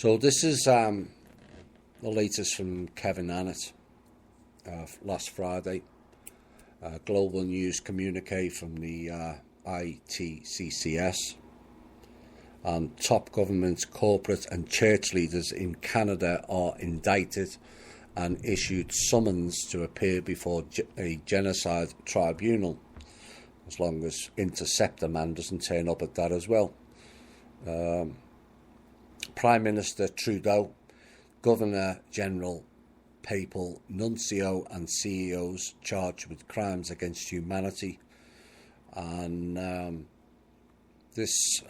So this is the latest from Kevin Anett last Friday. Global news communique from the ITCCS. And top government, corporate and church leaders in Canada are indicted and issued summons to appear before a genocide tribunal, as long as Interceptor Man doesn't turn up at that as well. Prime Minister Trudeau, Governor General Papal Nuncio and CEOs charged with crimes against humanity. And this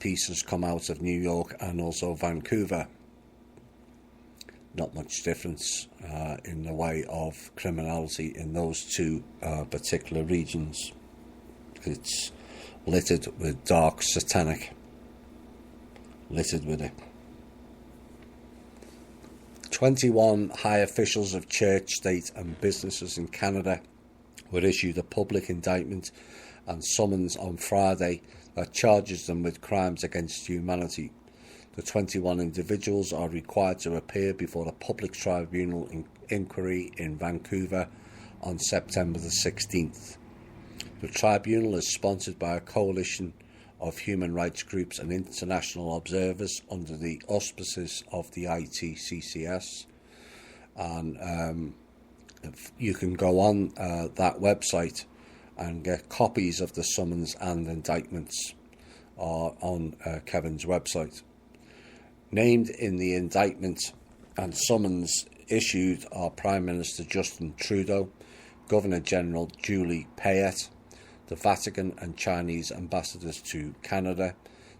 piece has come out of New York and also Vancouver. Not much difference in the way of criminality in those two particular regions. It's littered with dark satanic. Littered with it. 21 high officials of church, state and businesses in Canada were issued a public indictment and summons on Friday that charges them with crimes against humanity. The 21 individuals are required to appear before a public tribunal inquiry in Vancouver on September the 16th. The tribunal is sponsored by a coalition of human rights groups and international observers under the auspices of the ITCCS. And you can go on that website and get copies of the summons and indictments on Kevin's website. Named in the indictment and summons issued are Prime Minister Justin Trudeau, Governor General Julie Payette, the Vatican and Chinese ambassadors to Canada,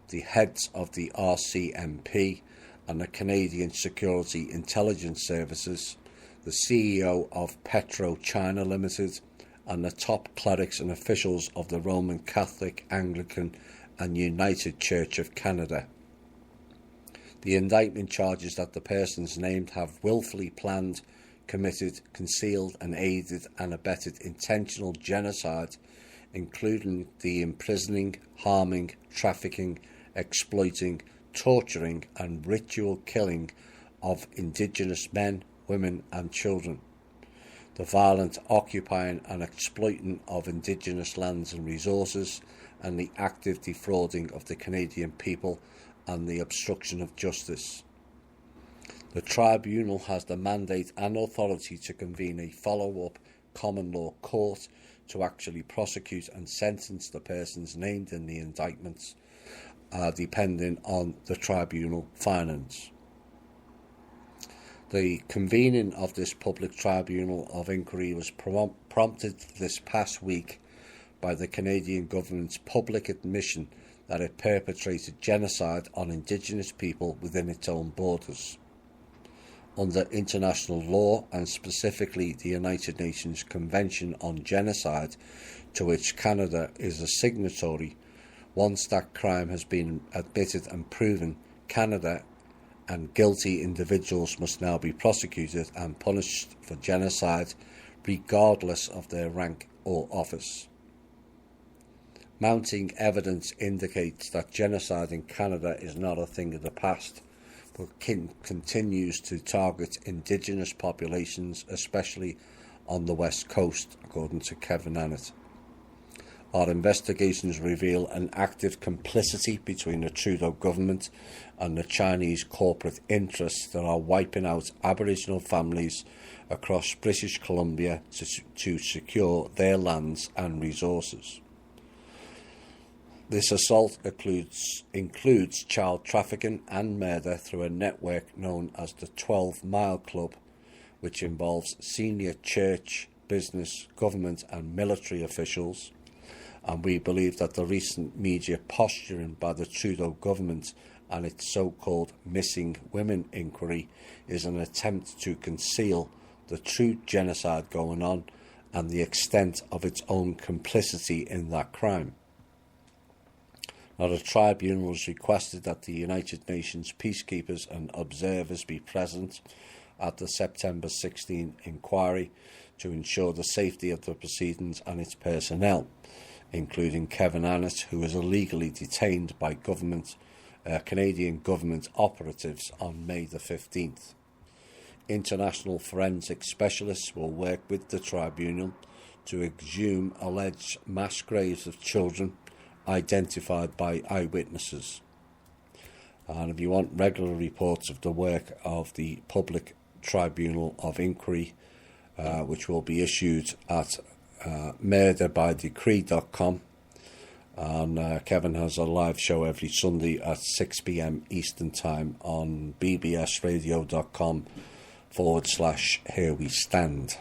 the heads of the RCMP and the Canadian Security Intelligence Services, the CEO of PetroChina Limited, and the top clerics and officials of the Roman Catholic, Anglican and United Church of Canada. The indictment charges that the persons named have willfully planned, committed, concealed and aided and abetted intentional genocide, including the imprisoning, harming, trafficking, exploiting, torturing and ritual killing of Indigenous men, women and children, the violent occupying and exploiting of Indigenous lands and resources, and the active defrauding of the Canadian people and the obstruction of justice. The tribunal has the mandate and authority to convene a follow-up common law court to actually prosecute and sentence the persons named in the indictments, depending on the tribunal findings. The convening of this public tribunal of inquiry was prompted this past week by the Canadian government's public admission that it perpetrated genocide on Indigenous people within its own borders. Under international law, and specifically the United Nations Convention on Genocide, to which Canada is a signatory, once that crime has been admitted and proven, Canada and guilty individuals must now be prosecuted and punished for genocide, regardless of their rank or office. Mounting evidence indicates that genocide in Canada is not a thing of the past, but continues to target Indigenous populations, especially on the West Coast, according to Kevin Anett. Our investigations reveal an active complicity between the Trudeau government and the Chinese corporate interests that are wiping out Aboriginal families across British Columbia to secure their lands and resources. This assault includes child trafficking and murder through a network known as the 12 Mile Club, which involves senior church, business, government and military officials. And we believe that the recent media posturing by the Trudeau government and its so-called missing women inquiry is an attempt to conceal the true genocide going on and the extent of its own complicity in that crime. Now, the tribunal has requested that the United Nations peacekeepers and observers be present at the September 16 inquiry to ensure the safety of the proceedings and its personnel, including Kevin Anett, who is illegally detained by government Canadian government operatives on May the 15th. International forensic specialists will work with the tribunal to exhume alleged mass graves of children identified by eyewitnesses. And if you want regular reports of the work of the Public Tribunal of Inquiry, which will be issued at murderbydecree.com, and Kevin has a live show every Sunday at 6 p.m. Eastern Time on bbsradio.com/Here We Stand.